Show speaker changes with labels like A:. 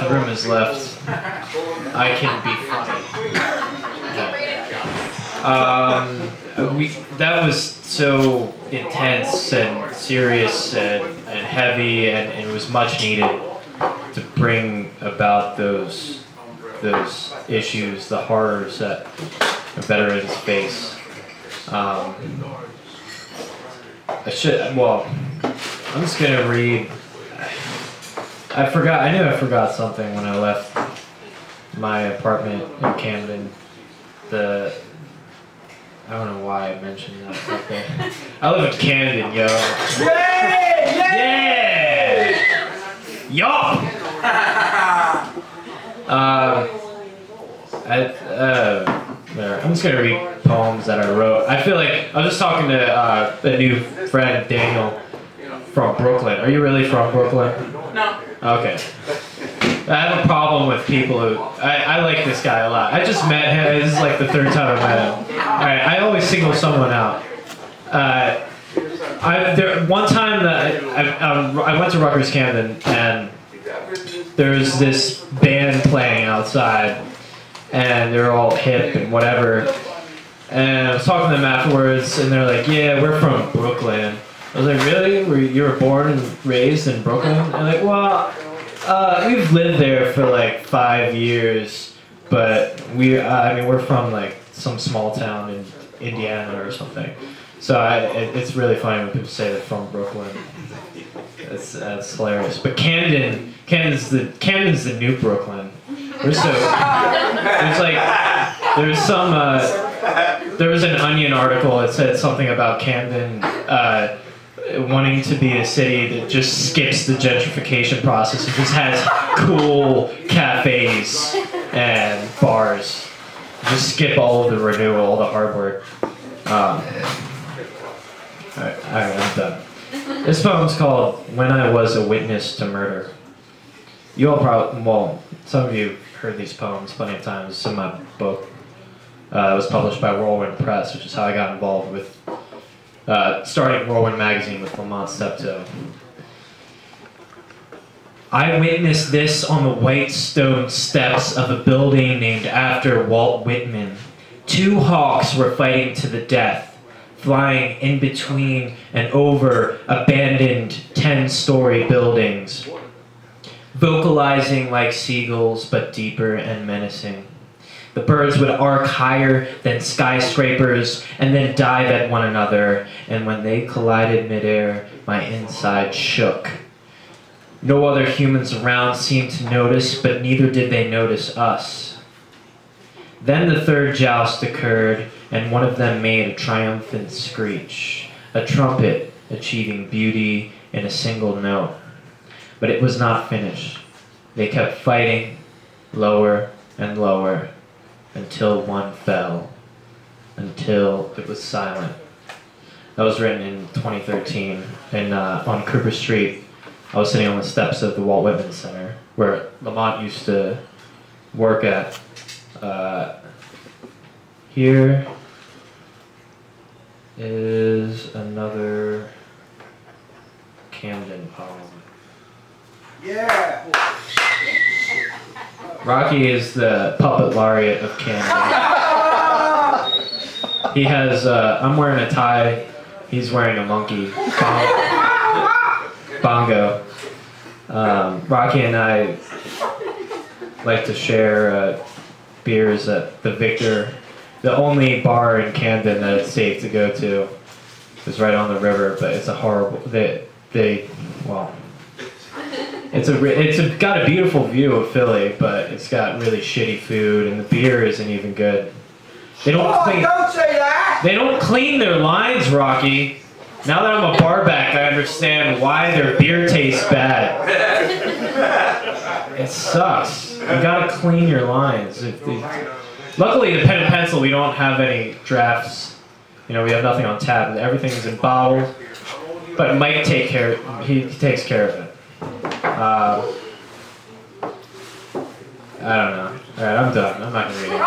A: the room is left, I can be funny. That was so intense and serious and heavy, and it was much needed to bring about those issues, the horrors that veterans face. I'm just gonna read. I knew I forgot something when I left my apartment in Camden. I don't know why I mentioned that. Okay. I live in Camden, yo. Yeah! Yo! I'm just gonna read poems that I wrote. I feel like I was just talking to a new friend, Daniel, from Brooklyn. Are you really from Brooklyn?
B: No.
A: Okay. I have a problem with people who... I like this guy a lot. I just met him. This is like the third time I met him. Alright, I always single someone out. One time that I went to Rutgers Camden, and there's this band playing outside, and they're all hip and whatever. And I was talking to them afterwards, and they're like, yeah, we're from Brooklyn. I was like, really? You were born and raised in Brooklyn? And they're like, well, we've lived there for like 5 years, but we're from like some small town in Indiana or something. So it's really funny when people say they're from Brooklyn. That's hilarious. But Camden's the new Brooklyn. There was an Onion article that said something about Camden wanting to be a city that just skips the gentrification process and just has cool cafes and bars. Just skip all of the renewal, all the hard work. Alright, I'm done. This poem's called When I Was a Witness to Murder. You all probably, well, some of you heard these poems plenty of times. It's in my book. It was published by Whirlwind Press, which is how I got involved with starting Whirlwind magazine with Lamont Steptoe. I witnessed this on the white stone steps of a building named after Walt Whitman. Two hawks were fighting to the death, flying in between and over abandoned 10-story buildings, vocalizing like seagulls but deeper and menacing. The birds would arc higher than skyscrapers and then dive at one another, and when they collided midair, my inside shook. No other humans around seemed to notice, but neither did they notice us. Then the third joust occurred, and one of them made a triumphant screech, a trumpet achieving beauty in a single note. But it was not finished. They kept fighting, lower and lower, until one fell, until it was silent. That was written in 2013, and on Cooper Street. I was sitting on the steps of the Walt Whitman Center, where Lamont used to work at. Here is another Camden poem.
B: Yeah!
A: Rocky is the puppet laureate of Camden. He has, I'm wearing a tie, he's wearing a monkey. Bongo. Rocky and I like to share beers at the Victor. The only bar in Camden that it's safe to go to is right on the river, but it's a horrible, it's got a beautiful view of Philly, but it's got really shitty food, and the beer isn't even good.
B: Don't say that!
A: They don't clean their lines, Rocky. Now that I'm a bar back, I understand why their beer tastes bad. It sucks. You gotta clean your lines. Luckily, the Pen and Pencil, we don't have any drafts. You know, we have nothing on tap. Everything's in bottles. But Mike takes care of it. I don't know. Alright, I'm done. I'm not gonna read it.